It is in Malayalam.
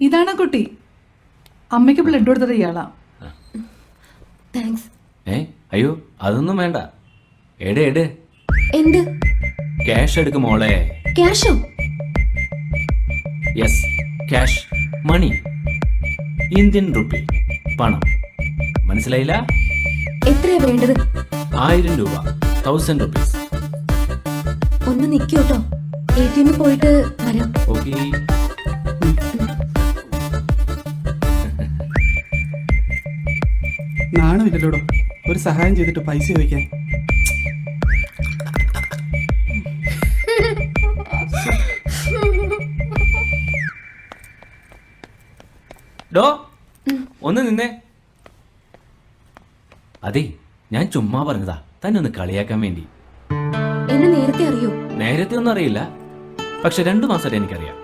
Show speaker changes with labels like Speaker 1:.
Speaker 1: ഇതാണ് കുട്ടി. അമ്മയ്ക്ക് ബ്ലഡ് കൊടുത്തത് ഇയാളാ.
Speaker 2: താങ്ക്സ്.
Speaker 3: അയ്യോ അതൊന്നും വേണ്ട. എട്
Speaker 2: എന്ത്?
Speaker 3: ക്യാഷ് എടുക്കും മോളെ.
Speaker 2: ക്യാഷോ?
Speaker 3: യെസ്, ക്യാഷ്, മണി, ഇന്ത്യൻ റുപ്പി, പണം. മനസ്സിലായില്ല?
Speaker 2: എത്രയാ വേണ്ടത്?
Speaker 3: 1000 രൂപ, 1000 റുപ്പീസ്.
Speaker 2: ഒന്ന് നിൽക്കൂട്ടോ, ATM പോയിട്ട് വരാം.
Speaker 3: ഓക്കെ.
Speaker 4: നാണമില്ലല്ലോടോ ഒരു സഹായം ചെയ്തിട്ട് പൈസ ചോദിക്കാൻ.
Speaker 3: ഡോ ഒന്ന് നിന്നേ. അതെ, ഞാൻ ചുമ്മാ പറഞ്ഞതാ, തന്നെ ഒന്ന് കളിയാക്കാൻ വേണ്ടി.
Speaker 2: എന്നെ നേരത്തെ അറിയോ?
Speaker 3: നേരത്തെ ഒന്നും അറിയില്ല, പക്ഷെ 2 മാസമായിട്ട് എനിക്കറിയാം.